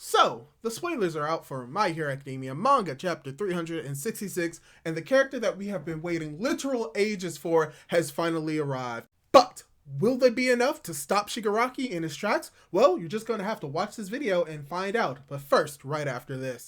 So, the spoilers are out for My Hero Academia Manga chapter 366, and the character that we have been waiting literal ages for has finally arrived. But, will they be enough to stop Shigaraki in his tracks? Well, you're just going to have to watch this video and find out, but first, right after this.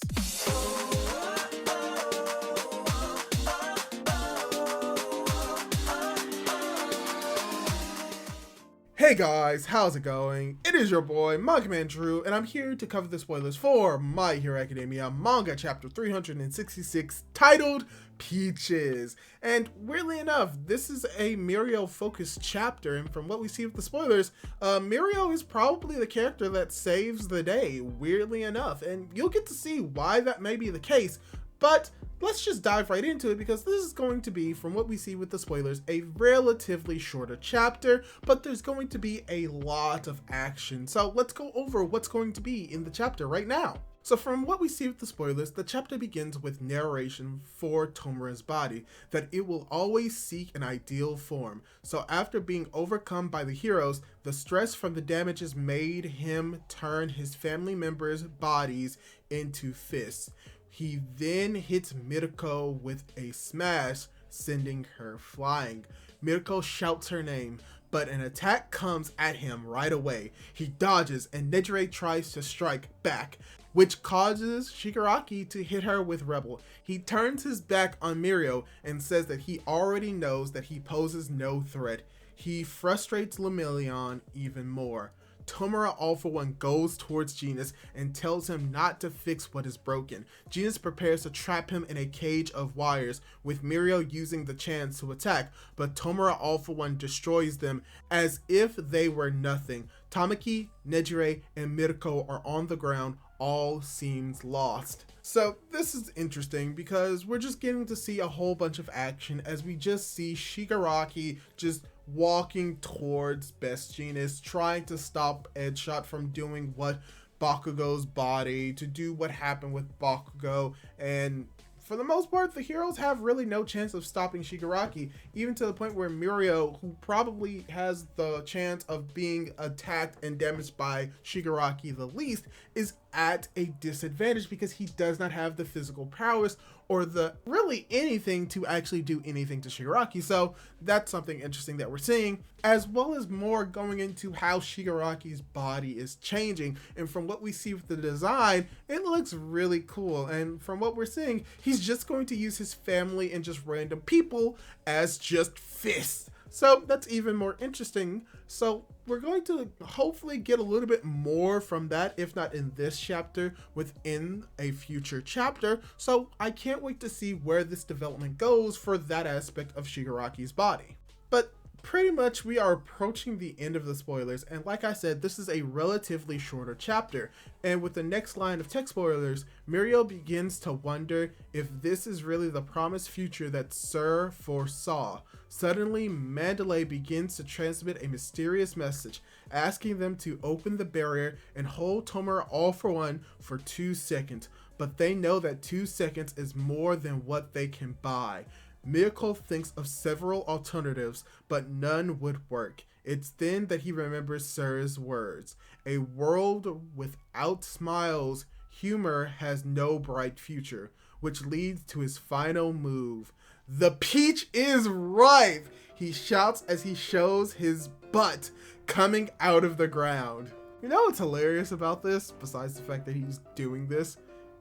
Hey guys, how's it going? It is your boy, Manga Man Drew, and I'm here to cover the spoilers for My Hero Academia Manga chapter 366, titled Peaches. And weirdly enough, this is a Mirio-focused chapter, and from what we see with the spoilers, Mirio is probably the character that saves the day, weirdly enough, and you'll get to see why that may be the case, but let's just dive right into it because this is going to be, from what we see with the spoilers, a relatively shorter chapter, but there's going to be a lot of action. So let's go over what's going to be in the chapter right now. So from what we see with the spoilers, the chapter begins with narration for Tomura's body, that it will always seek an ideal form. So after being overcome by the heroes, the stress from the damages made him turn his family members' bodies into fists. He then hits Mirko with a smash, sending her flying. Mirko shouts her name, but an attack comes at him right away. He dodges and Nejire tries to strike back, which causes Shigaraki to hit her with Rebel. He turns his back on Mirio and says that he already knows that he poses no threat. He frustrates Lemillion even more. Tomura all for one goes towards Genis and tells him not to fix what is broken. Genis prepares to trap him in a cage of wires, with Mirio using the chance to attack, but Tomura all for one destroys them as if they were nothing. Tamaki, Nejire, and Mirko are on the ground. All seems lost. So this is interesting because we're just getting to see a whole bunch of action as we just see Shigaraki just walking towards Best Genis, trying to stop Edgeshot from doing what Bakugo's body, to do what happened with Bakugo, and for the most part, the heroes have really no chance of stopping Shigaraki, even to the point where Mirio, who probably has the chance of being attacked and damaged by Shigaraki the least, is at a disadvantage because he does not have the physical prowess or the really anything to actually do anything to Shigaraki. So that's something interesting that we're seeing, as well as more going into how Shigaraki's body is changing. And from what we see with the design, it looks really cool. And from what we're seeing, he's just going to use his family and just random people as just fists. So that's even more interesting. So we're going to hopefully get a little bit more from that, if not in this chapter, within a future chapter. So I can't wait to see where this development goes for that aspect of Shigaraki's body. But pretty much we are approaching the end of the spoilers, and like I said, this is a relatively shorter chapter, and with the next line of text spoilers, Mirio begins to wonder if this is really the promised future that Sir foresaw. Suddenly, Mandalay begins to transmit a mysterious message, asking them to open the barrier and hold Tomura all for one for 2 seconds, but they know that 2 seconds is more than what they can buy. Mirko thinks of several alternatives, but none would work. It's then that he remembers Sir's words. A world without smiles, humor has no bright future, which leads to his final move. The peach is ripe! He shouts as he shows his butt coming out of the ground. You know what's hilarious about this, besides the fact that he's doing this,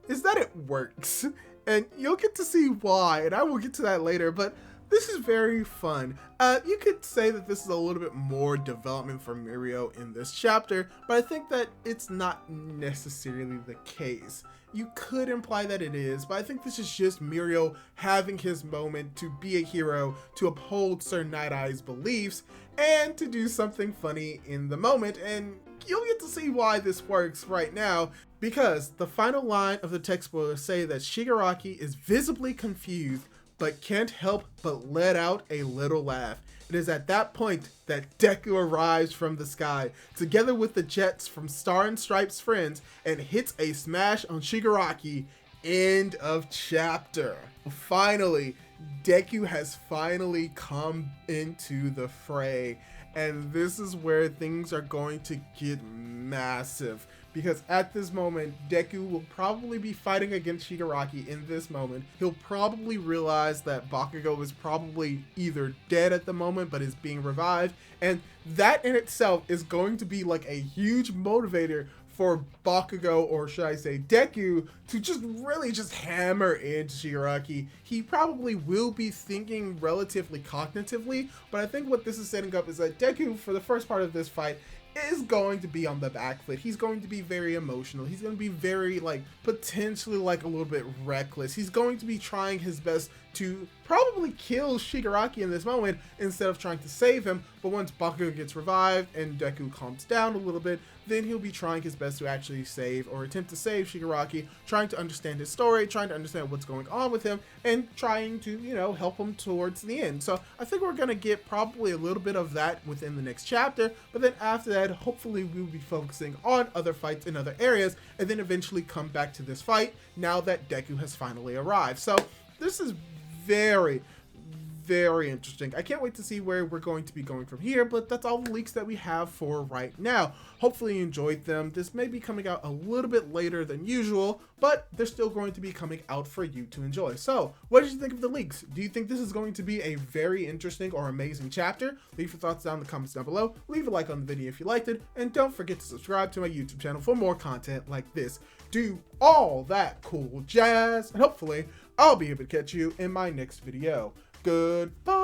is that it works. And you'll get to see why, and I will get to that later, but this is very fun. You could say that this is a little bit more development for Mirio in this chapter, but I think that it's not necessarily the case. You could imply that it is, but I think this is just Mirio having his moment to be a hero, to uphold Sir Night-Eye's beliefs, and to do something funny in the moment, and you'll get to see why this works right now, because the final line of the text spoilers say that Shigaraki is visibly confused, but can't help but let out a little laugh. It is at that point that DEKU arrives from the sky, together with the jets from Star and Stripe's friends, and hits a smash on Shigaraki. End of chapter. Finally, DEKU has finally come into the fray, and this is where things are going to get massive, because at this moment, Deku will probably be fighting against Shigaraki in this moment. He'll probably realize that Bakugo is probably either dead at the moment, but is being revived. And that in itself is going to be like a huge motivator for Bakugo, or should I say Deku, to just really just hammer into Shigaraki. He probably will be thinking relatively cognitively, but I think what this is setting up is that Deku, for the first part of this fight, is going to be on the back foot. He's going to be very emotional. He's going to be very, like, potentially, like, a little bit reckless. He's going to be trying his best to probably kill Shigaraki in this moment instead of trying to save him. But once Bakugo gets revived and Deku calms down a little bit, then he'll be trying his best to actually save or attempt to save Shigaraki, trying to understand his story, trying to understand what's going on with him, and trying to, you know, help him towards the end. So I think we're going to get probably a little bit of that within the next chapter, but then after that, hopefully we'll be focusing on other fights in other areas, and then eventually come back to this fight now that Deku has finally arrived. So this is very interesting. I can't wait to see where we're going to be going from here, but that's all the leaks that we have for right now. Hopefully you enjoyed them. This may be coming out a little bit later than usual, but they're still going to be coming out for you to enjoy. So what did you think of the leaks? Do you think this is going to be a very interesting or amazing chapter? Leave your thoughts down in the comments down below. Leave a like on the video if you liked it, and don't forget to subscribe to my YouTube channel for more content like this. Do all that cool jazz, and hopefully I'll be able to catch you in my next video. Goodbye.